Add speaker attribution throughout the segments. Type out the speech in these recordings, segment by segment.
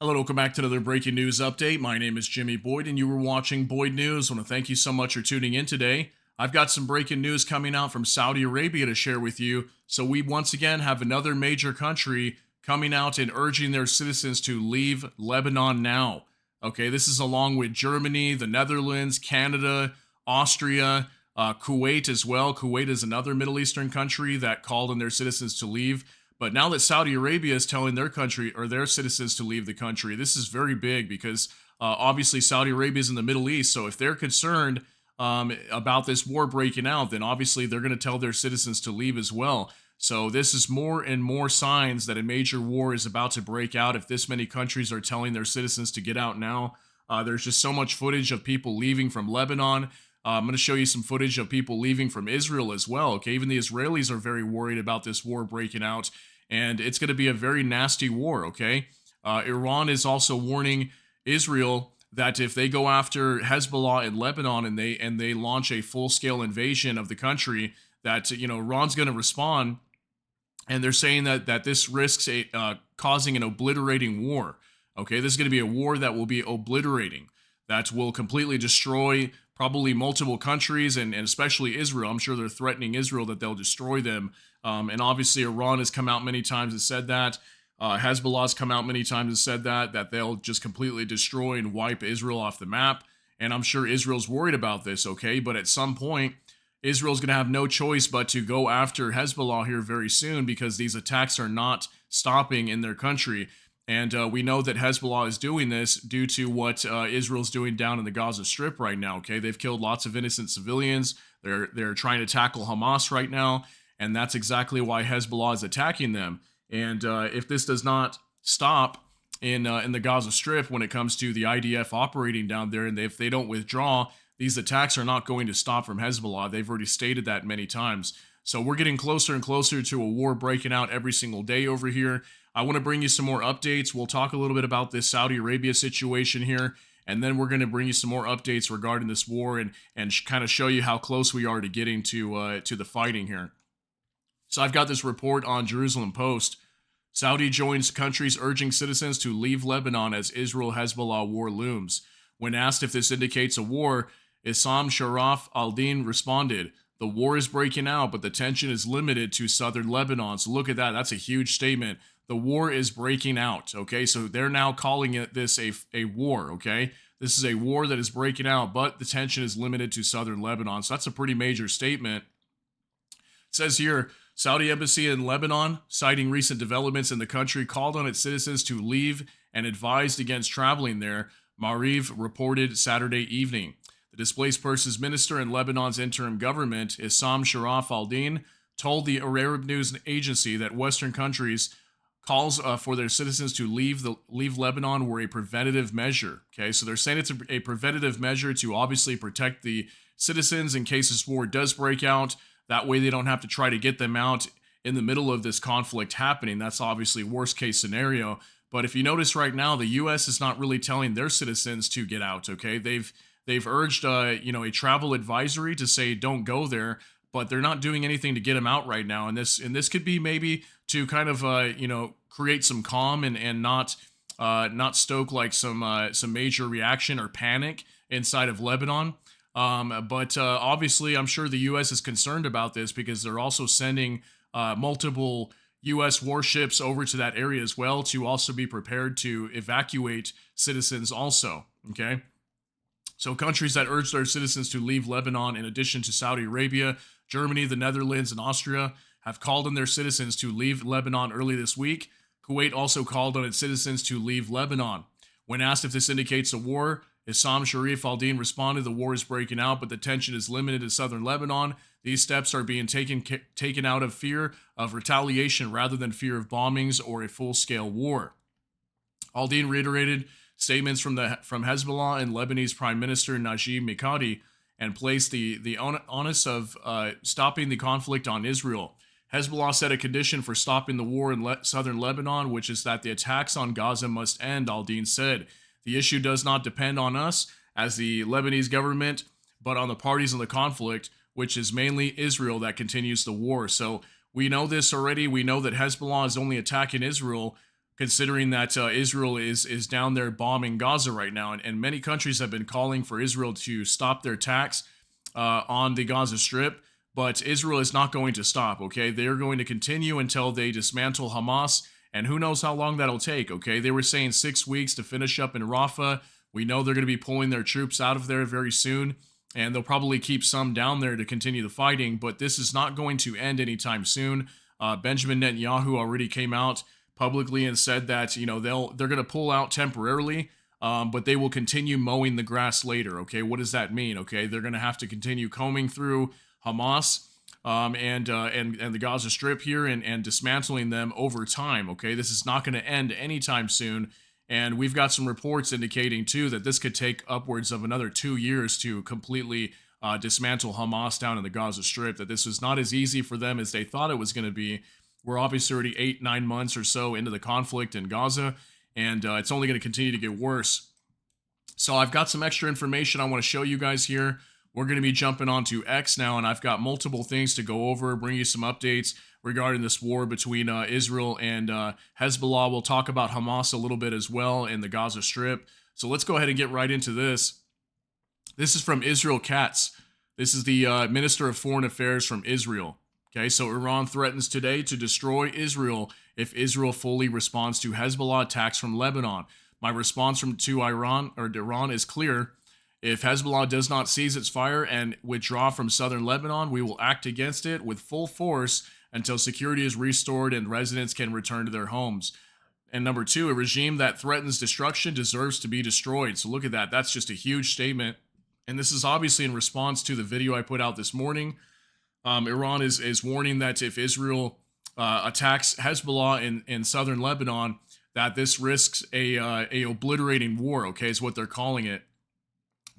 Speaker 1: Hello, welcome back to another breaking news update. My name is Jimmy Boyd, and you were watching Boyd News. I want to thank you so much for tuning in today. I've got some breaking news coming out from Saudi Arabia to share with you. So, we once again have another major country coming out and urging their citizens to leave Lebanon now. Okay, this is along with Germany, the Netherlands, Canada, Austria, Kuwait as well. Kuwait is another Middle Eastern country that called on their citizens to leave. But now that Saudi Arabia is telling their country or their citizens to leave the country, this is very big because obviously Saudi Arabia is in the Middle East. So if they're concerned about this war breaking out, then obviously they're going to tell their citizens to leave as well. So this is more and more signs that a major war is about to break out if this many countries are telling their citizens to get out now. There's just so much footage of people leaving from Lebanon. I'm going to show you some footage of people leaving from Israel as well. Okay, even the Israelis are very worried about this war breaking out, and it's going to be a very nasty war. Okay, Iran is also warning Israel that if they go after Hezbollah in Lebanon and they launch a full-scale invasion of the country, that Iran's going to respond, and they're saying that this risks causing an obliterating war. Okay, this is going to be a war that will be obliterating, that will completely destroy probably multiple countries and especially Israel. I'm sure they're threatening Israel that they'll destroy them. And obviously Iran has come out many times and said that. Hezbollah's come out many times and said that they'll just completely destroy and wipe Israel off the map. And I'm sure Israel's worried about this, okay? But at some point, Israel's going to have no choice but to go after Hezbollah here very soon because these attacks are not stopping in their country. And we know that Hezbollah is doing this due to what Israel's doing down in the Gaza Strip right now. Okay, they've killed lots of innocent civilians. They're trying to tackle Hamas right now, and that's exactly why Hezbollah is attacking them. And if this does not stop in the Gaza Strip when it comes to the IDF operating down there, and if they don't withdraw, these attacks are not going to stop from Hezbollah. They've already stated that many times. So we're getting closer and closer to a war breaking out every single day over here. I want to bring you some more updates. We'll talk a little bit about this Saudi Arabia situation here, and then we're going to bring you some more updates regarding this war and kind of show you how close we are to getting to the fighting here. So I've got this report on Jerusalem Post. Saudi joins countries urging citizens to leave Lebanon as Israel-Hezbollah war looms. When asked if this indicates a war, Issam Sharaf al-Din responded, "The war is breaking out, but the tension is limited to southern Lebanon." So look at that. That's a huge statement. The war is breaking out, okay? So they're now calling this a war, okay? This is a war that is breaking out, but the tension is limited to southern Lebanon. So that's a pretty major statement. It says here, Saudi embassy in Lebanon, citing recent developments in the country, called on its citizens to leave and advised against traveling there, Mariv reported Saturday evening. The displaced persons minister in Lebanon's interim government, Issam Sharaf al-Din, told the Arab news agency that Western countries calls for their citizens to leave Lebanon were a preventative measure. Okay, so they're saying it's a preventative measure to obviously protect the citizens in case this war does break out. That way they don't have to try to get them out in the middle of this conflict happening. That's obviously worst case scenario. But if you notice right now, the U.S. is not really telling their citizens to get out. Okay, they've urged a travel advisory to say don't go there, but they're not doing anything to get them out right now. And this could be maybe to kind of create some calm and not stoke like some major reaction or panic inside of Lebanon. But obviously, I'm sure the U.S. is concerned about this because they're also sending multiple U.S. warships over to that area as well to also be prepared to evacuate citizens also. Okay. So countries that urge their citizens to leave Lebanon, in addition to Saudi Arabia, Germany, the Netherlands, and Austria, have called on their citizens to leave Lebanon early this week. Kuwait also called on its citizens to leave Lebanon. When asked if this indicates a war, Issam Sharif al-Din responded, "The war is breaking out, but the tension is limited to southern Lebanon. These steps are being taken out of fear of retaliation rather than fear of bombings or a full-scale war." Al-Din reiterated statements from Hezbollah and Lebanese Prime Minister Najib Mikati and placed the onus of stopping the conflict on Israel. Hezbollah set a condition for stopping the war in southern Lebanon, which is that the attacks on Gaza must end, Al-Din said. "The issue does not depend on us as the Lebanese government, but on the parties in the conflict, which is mainly Israel that continues the war." So we know this already. We know that Hezbollah is only attacking Israel considering that Israel is down there bombing Gaza right now, and many countries have been calling for Israel to stop their attacks on the Gaza Strip. But Israel is not going to stop. Okay, they're going to continue until they dismantle Hamas, and who knows how long that'll take. Okay, they were saying 6 weeks to finish up in Rafah. We know they're going to be pulling their troops out of there very soon, and they'll probably keep some down there to continue the fighting. But this is not going to end anytime soon. Benjamin Netanyahu already came out publicly and said that they're going to pull out temporarily, but they will continue mowing the grass later. Okay, what does that mean? Okay, they're going to have to continue combing through Hamas and the Gaza Strip here and dismantling them over time. Okay, this is not going to end anytime soon, and we've got some reports indicating too that this could take upwards of another 2 years to completely dismantle Hamas down in the Gaza Strip. That this was not as easy for them as they thought it was going to be. We're obviously already 8-9 months or so into the conflict in Gaza, and it's only going to continue to get worse. So I've got some extra information I want to show you guys here. We're going to be jumping onto X now, and I've got multiple things to go over, bring you some updates regarding this war between Israel and Hezbollah. We'll talk about Hamas a little bit as well in the Gaza Strip. So let's go ahead and get right into this. This is from Israel Katz. This is the Minister of Foreign Affairs from Israel. Okay, so Iran threatens today to destroy Israel if Israel fully responds to Hezbollah attacks from Lebanon. My response to Iran is clear. If Hezbollah does not cease its fire and withdraw from southern Lebanon, we will act against it with full force until security is restored and residents can return to their homes. And number two, a regime that threatens destruction deserves to be destroyed. So look at that. That's just a huge statement. And this is obviously in response to the video I put out this morning. Iran is warning that if Israel attacks Hezbollah in southern Lebanon, that this risks a obliterating war, okay, is what they're calling it.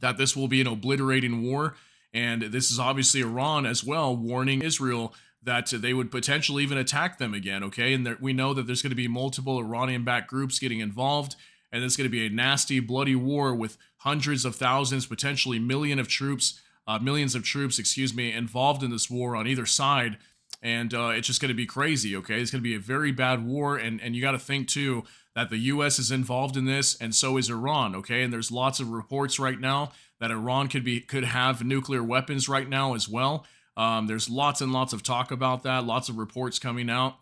Speaker 1: That this will be an obliterating war, and this is obviously Iran as well warning Israel that they would potentially even attack them again, okay? And we know that there's going to be multiple Iranian-backed groups getting involved, and it's going to be a nasty, bloody war with hundreds of thousands, potentially millions of troops, involved in this war on either side. And it's just going to be crazy, okay? It's going to be a very bad war, and you got to think, too, that the U.S. is involved in this, and so is Iran, okay? And there's lots of reports right now that Iran could have nuclear weapons right now as well. There's lots and lots of talk about that, lots of reports coming out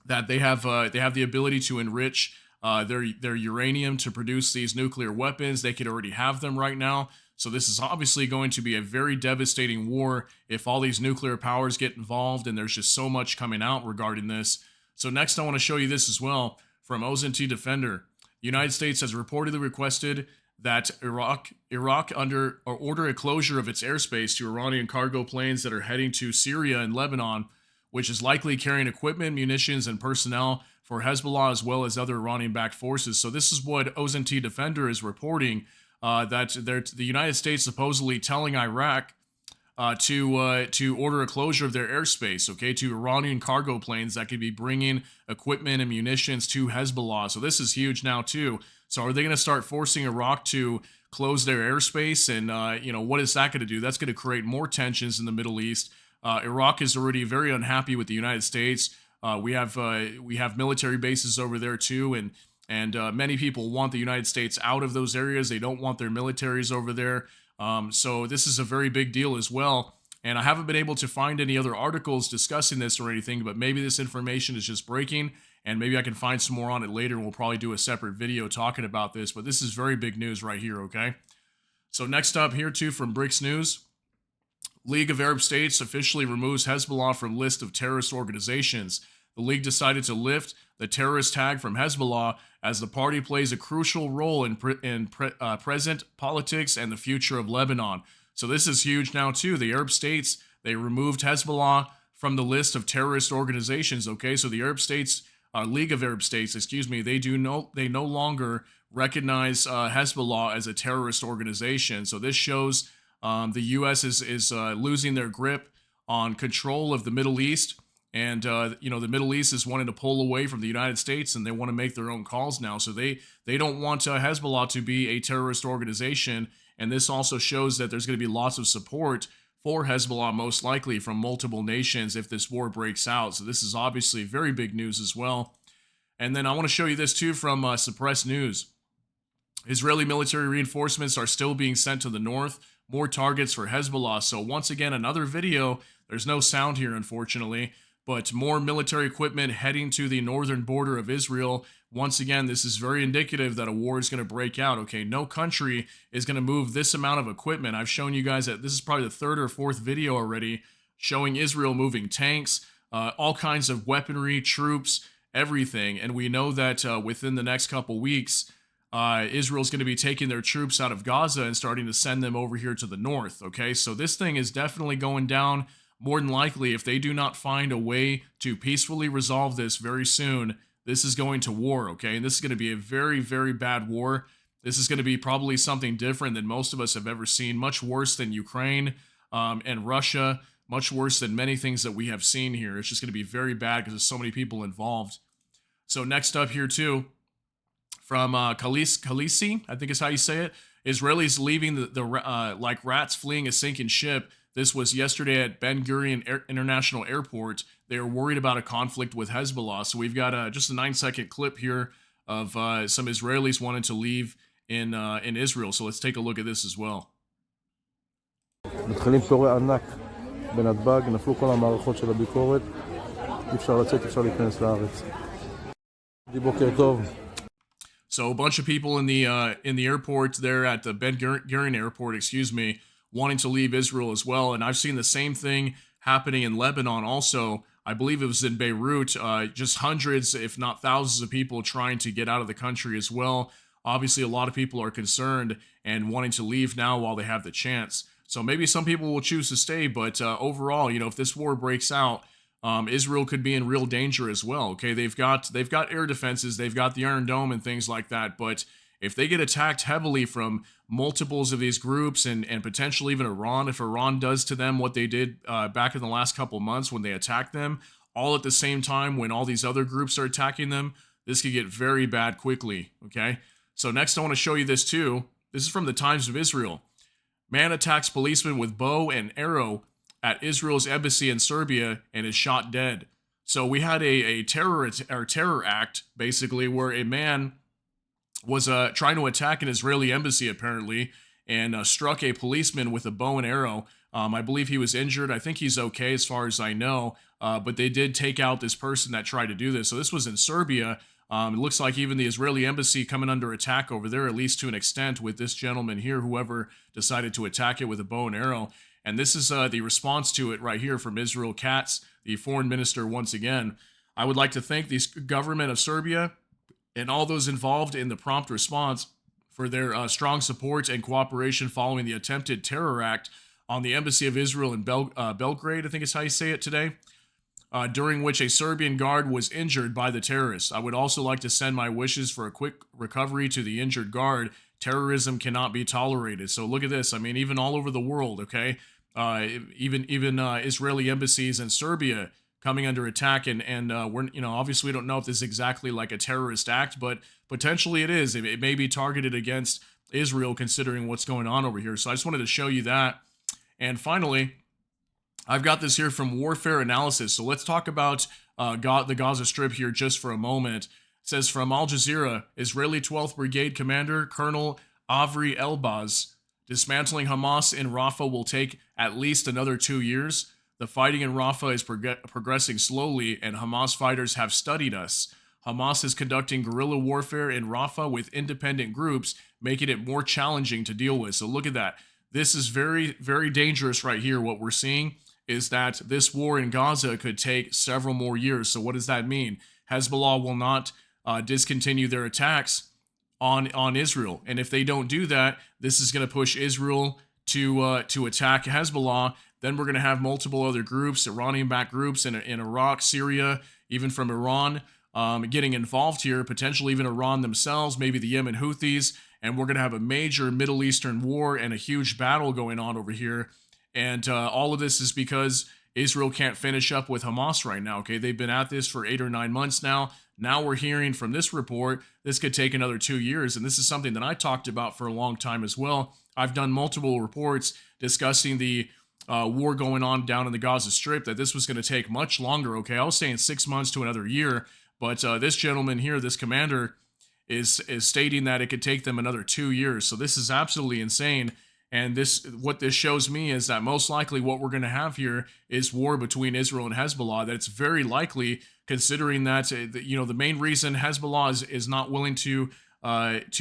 Speaker 1: that they have the ability to enrich their uranium to produce these nuclear weapons. They could already have them right now. So this is obviously going to be a very devastating war if all these nuclear powers get involved, and there's just so much coming out regarding this. So next I want to show you this as well from OZNT Defender. The United States has reportedly requested that Iraq order a closure of its airspace to Iranian cargo planes that are heading to Syria and Lebanon, which is likely carrying equipment, munitions, and personnel for Hezbollah as well as other Iranian-backed forces. So this is what OZNT Defender is reporting, that the United States supposedly telling Iraq to order a closure of their airspace, okay, to Iranian cargo planes that could be bringing equipment and munitions to Hezbollah. So this is huge now too. So are they going to start forcing Iraq to close their airspace? And what is that going to do? That's going to create more tensions in the Middle East. Iraq is already very unhappy with the United States. We have military bases over there too, and many people want the United States out of those areas. They don't want their militaries over there. So this is a very big deal as well. And I haven't been able to find any other articles discussing this or anything, but maybe this information is just breaking, and maybe I can find some more on it later. We'll probably do a separate video talking about this, but this is very big news right here, okay? So next up here too from BRICS News, League of Arab States officially removes Hezbollah from list of terrorist organizations. The League decided to lift the terrorist tag from Hezbollah as the party plays a crucial role in present politics and the future of Lebanon. So this is huge now too. The Arab states, they removed Hezbollah from the list of terrorist organizations. Okay, so the Arab States, League of Arab States, they no longer recognize Hezbollah as a terrorist organization. So this shows the U.S. is losing their grip on control of the Middle East. And, the Middle East is wanting to pull away from the United States, and they want to make their own calls now. So they don't want Hezbollah to be a terrorist organization. And this also shows that there's going to be lots of support for Hezbollah, most likely from multiple nations if this war breaks out. So this is obviously very big news as well. And then I want to show you this too from Suppressed News. Israeli military reinforcements are still being sent to the north, more targets for Hezbollah. So once again, another video. There's no sound here, unfortunately, but more military equipment heading to the northern border of Israel. Once again, this is very indicative that a war is going to break out. Okay, no country is going to move this amount of equipment. I've shown you guys that this is probably the third or fourth video already showing Israel moving tanks, all kinds of weaponry, troops, everything. And we know that within the next couple weeks, Israel's going to be taking their troops out of Gaza and starting to send them over here to the north. Okay, so this thing is definitely going down. More than likely, if they do not find a way to peacefully resolve this very soon, this is going to war. Okay, and this is going to be a very, very bad war. This is going to be probably something different than most of us have ever seen, much worse than Ukraine and Russia, much worse than many things that we have seen here. It's just going to be very bad because there's so many people involved. So next up here too, from Khaleesi, I think is how you say it. Israelis leaving like rats fleeing a sinking ship. This was yesterday at Ben Gurion International Airport. They are worried about a conflict with Hezbollah. So we've got just a 9-second clip here of some Israelis wanting to leave in Israel. So let's take a look at this as well.
Speaker 2: מתחילים תורי ענק בנתב"ג, נפלו כל המערכות של הביקורת, אי אפשר לצאת, אי אפשר להיכנס לארץ. בוקר טוב.
Speaker 1: So a bunch of people in the airport there at the Ben Gurion Airport, wanting to leave Israel as well. And I've seen the same thing happening in Lebanon also. I believe it was in Beirut, just hundreds, if not thousands of people trying to get out of the country as well. Obviously, a lot of people are concerned and wanting to leave now while they have the chance. So maybe some people will choose to stay, but overall, if this war breaks out, Israel could be in real danger as well. Okay, they've got air defenses, they've got the Iron Dome and things like that. But if they get attacked heavily from multiples of these groups and potentially even Iran, if Iran does to them what they did back in the last couple months when they attacked them, all at the same time when all these other groups are attacking them, this could get very bad quickly. Okay, so next I want to show you this too. This is from the Times of Israel. Man attacks policeman with bow and arrow at Israel's embassy in Serbia and is shot dead. So we had a terror act, basically, where a man was trying to attack an Israeli embassy, apparently, and struck a policeman with a bow and arrow. I believe he was injured. I think he's okay as far as I know, but they did take out this person that tried to do this. So this was in Serbia. It looks like even the Israeli embassy coming under attack over there, at least to an extent, with this gentleman here, whoever decided to attack it with a bow and arrow. And this is the response to it right here from Israel Katz, the foreign minister, once again. I would like to thank the government of Serbia and all those involved in the prompt response for their strong support and cooperation following the attempted terror act on the embassy of Israel in Belgrade, I think is how you say it today, during which a Serbian guard was injured by the terrorists. I would also like to send my wishes for a quick recovery to the injured guard. Terrorism cannot be tolerated. So look at this. I mean, even all over the world, okay? Even Israeli embassies in Serbia coming under attack, and we're obviously we don't know if this is exactly like a terrorist act, but potentially it is. It may be targeted against Israel considering what's going on over here. So I just wanted to show you that. And finally, I've got this here from Warfare Analysis. So let's talk about the Gaza Strip here just for a moment. It says from Al Jazeera, Israeli 12th Brigade Commander Colonel Avri Elbaz, dismantling Hamas in Rafah will take at least another 2 years. The fighting in Rafah is progressing slowly, and Hamas fighters have studied us. Hamas is conducting guerrilla warfare in Rafah with independent groups, making it more challenging to deal with. So look at that. This is very, very dangerous right here. What we're seeing is that this war in Gaza could take several more years. So what does that mean? Hezbollah will not discontinue their attacks on Israel. And if they don't do that, this is going to push Israel to attack Hezbollah. Then we're going to have multiple other groups, Iranian-backed groups in Iraq, Syria, even from Iran, getting involved here, potentially even Iran themselves, maybe the Yemen Houthis, and we're going to have a major Middle Eastern war and a huge battle going on over here. And all of this is because Israel can't finish up with Hamas right now, okay? They've been at this for 8 or 9 months now. Now we're hearing from this report, this could take another 2 years, and this is something that I talked about for a long time as well. I've done multiple reports discussing the war going on down in the Gaza Strip, that this was going to take much longer, okay? I was saying 6 months to another year, But this gentleman here, this commander, is stating that it could take them another 2 years. So this is absolutely insane. And what this shows me is that most likely what we're going to have here is war between Israel and Hezbollah. That it's very likely, considering that the main reason Hezbollah is not willing to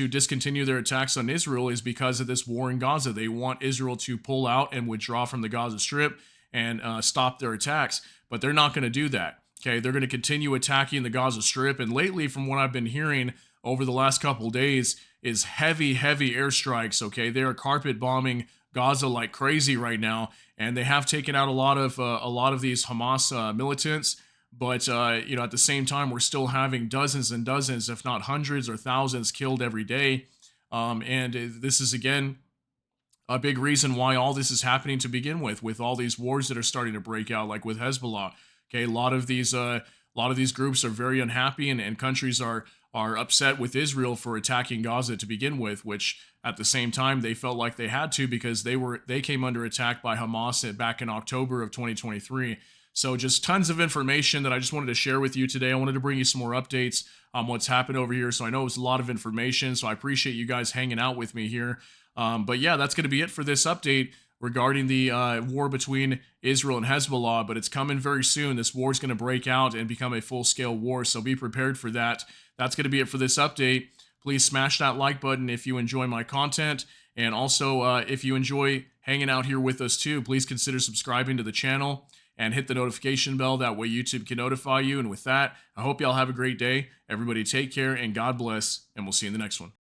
Speaker 1: discontinue their attacks on Israel is because of this war in Gaza. They want Israel to pull out and withdraw from the Gaza Strip and stop their attacks, but they're not going to do that. Okay, they're going to continue attacking the Gaza Strip, and lately, from what I've been hearing over the last couple days, is heavy airstrikes. Okay, they are carpet bombing Gaza like crazy right now, and they have taken out a lot of these Hamas militants. But at the same time, we're still having dozens and dozens, if not hundreds or thousands, killed every day. And this is again a big reason why all this is happening to begin with all these wars that are starting to break out, like with Hezbollah. Okay, a lot of these groups are very unhappy, and countries are upset with Israel for attacking Gaza to begin with, which at the same time they felt like they had to because they came under attack by Hamas back in October of 2023. So just tons of information that I just wanted to share with you today. I wanted to bring you some more updates on what's happened over here. So I know it's a lot of information, so I appreciate you guys hanging out with me here. But yeah, that's going to be it for this update regarding the war between Israel and Hezbollah, but it's coming very soon. This war is going to break out and become a full-scale war, so be prepared for that. That's going to be it for this update. Please smash that like button if you enjoy my content, and also if you enjoy hanging out here with us too, please consider subscribing to the channel and hit the notification bell. That way YouTube can notify you. And with that, I hope y'all have a great day. Everybody take care and God bless, and we'll see you in the next one.